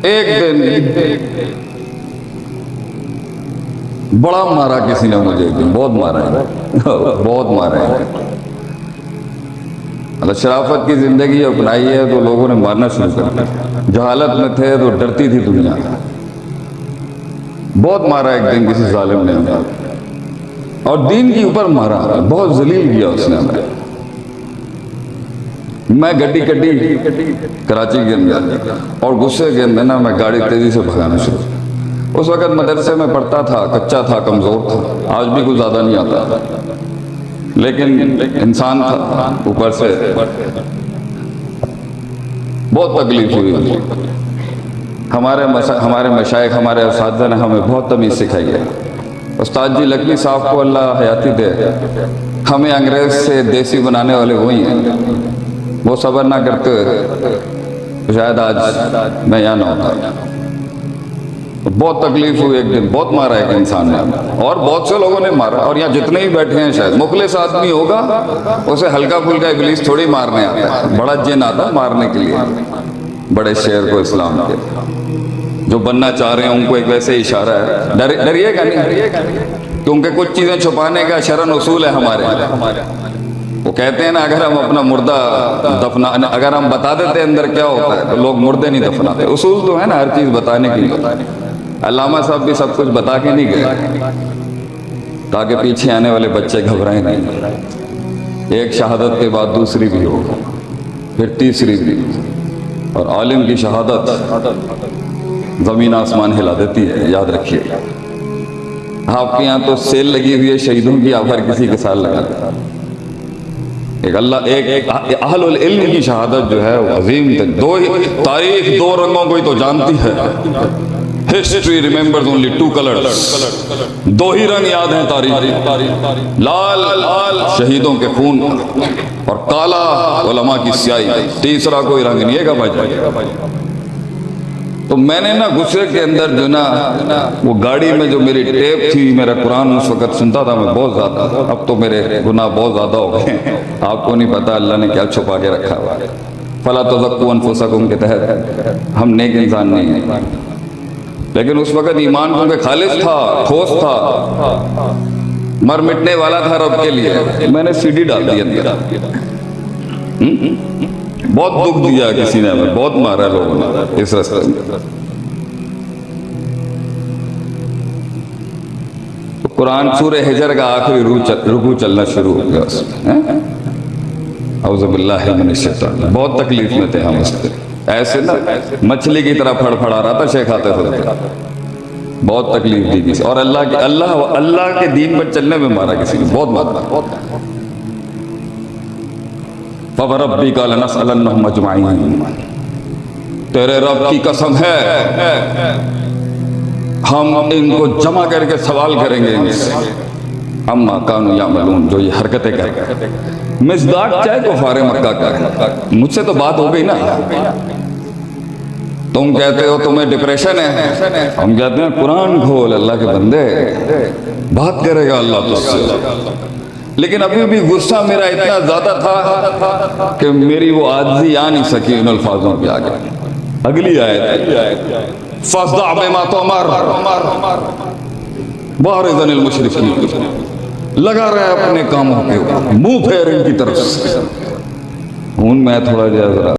ایک دن بڑا مارا کسی نے مجھے، ایک دن بہت مارا ہے، بہت مارا ہے۔ اللہ شرافت کی زندگی اپنائی ہے تو لوگوں نے مارنا شروع کر دیا، جہالت میں تھے تو ڈرتی تھی دنیا، بہت مارا ایک دن کسی ظالم نے، اور دین کے اوپر مارا، بہت ذلیل کیا اس نے ہمیں۔ میں گڈی کراچی کے اندر، اور غصے کے اندر نا میں گاڑی تیزی سے بھگانا شروع۔ اس وقت مدرسے میں پڑھتا تھا، کچا تھا، کمزور تھا، آج بھی کچھ زیادہ نہیں آتا، لیکن انسان تھا، اوپر سے بہت تکلیف ہوئی مجھے۔ ہمارے مشائخ، ہمارے اساتذہ نے ہمیں بہت تمیز سکھائی ہے۔ استاد جی لکھنوی صاحب کو اللہ حیاتی دے، ہمیں انگریز سے دیسی بنانے والے وہی ہیں، وہ صبر نہ کرتے ہوئے شاید آج میں یہاں نہ ہوتا۔ بہت تکلیف ہوئی ایک دن، بہت مارا ایک انسان نے، اور بہت سے لوگوں نے مارا، اور یہاں جتنے ہی بیٹھے ہیں شاید مخلص آدمی ہوگا، اسے ہلکا پھلکا ابلیس تھوڑی مارنے آتا ہے، بڑا جن آتا مارنے کے لیے بڑے شیر کو اسلام کے، جو بننا چاہ رہے ہیں ان کو ایک ویسے اشارہ ہے، ڈریے گا نہیں، کیونکہ کچھ چیزیں چھپانے کا شرعن اصول ہے ہمارے۔ وہ کہتے ہیں نا، اگر ہم اپنا مردہ اگر ہم بتا دیتے اندر کیا ہوتا ہے تو لوگ مردے نہیں دفناتے۔ اصول تو ہے نا ہر چیز بتانے کی۔ علامہ صاحب بھی سب کچھ بتا کے نہیں گئے تاکہ پیچھے آنے والے بچے گھبرائیں نہیں۔ ایک شہادت کے بعد دوسری بھی ہو، پھر تیسری بھی، اور عالم کی شہادت زمین آسمان ہلا دیتی ہے، یاد رکھیے۔ آپ کے یہاں تو سیل لگی ہوئی ہے شہیدوں کی، آپ ہر کسی کے ساتھ لگا دیں۔ ایک اہل العلم کی شہادت جو ہے وہ عظیم تاریخ دو رنگوں کو ہی تو جانتی ہے۔ ہسٹری ریممبرز اونلی ٹو کلرز، دو ہی رنگ یاد ہیں تاریخ، لال شہیدوں کے خون اور کالا علماء کی سیاہی، تیسرا کوئی رنگ نہیں ہے گا بھائی۔ تو میں نے نا غصے کے اندر جو نا وہ گاڑی میں جو میری ٹیپ تھی، میرا قرآن اس وقت سنتا تھا میں بہت زیادہ، اب تو میرے گناہ بہت زیادہ ہو گئے ہیں، آپ کو نہیں پتا اللہ نے کیا چھپا کے رکھا ہوا ہے۔ فَلَا تُزَكُّوا أَنفُسَكُمْ کے تحت ہم نیک انسان نہیں ہیں، لیکن اس وقت ایمان کیونکہ خالص تھا، ٹھوس تھا، مر مٹنے والا تھا رب کے لیے، میں نے سی ڈی ڈال دی اندر۔ بہت دکھ دیا کسی نے ہمیں، بہت مارا لوگوں نے اس راستے میں۔ قرآن سورہ حجر کا آخری رکوع چلنا شروع ہو گیا اس میں، اعوذ باللہ من الشیطان، بہت تکلیف میں تھے ہم اس پہ، ایسے نا مچھلی کی طرح پھڑ پھڑا رہا تھا شیخ آتے تھے، بہت تکلیف دی کسی، اور اللہ کے دین پر چلنے میں مارا کسی نے، بہت مارا۔ فَوَرَبِّكَ لَنَسْأَلَنَّهُمْ أَجْمَعِينَ، تیرے رب کی قسم ہے ہم ان کو جمع کر کے سوال کریں گے ان سے، اما کانوا یعملون، جو یہ حرکتیں کرتے ہیں۔ مصداق چاہے کفار مکہ کا ہے، مجھ سے تو بات ہو گئی نا۔ تم کہتے ہو تمہیں ڈپریشن ہے، ہم کہتے ہیں قرآن کھول اللہ کے بندے، بات کرے گا اللہ تجھ سے۔ لیکن ابھی بھی غصہ میرا اتنا زیادہ تھا کہ میری وہ عاجزی آ نہیں سکی ان الفاظوں پہ آگے۔ اگلی آیت، فَاصْدَعْ بِمَا تُؤْمَرُ وَأَعْرِضْ عَنِ الْمُشْرِكِينَ، لگا رہے اپنے کاموں کے، منہ پھیر ان کی طرف سے۔ میں تھوڑا جا ذرا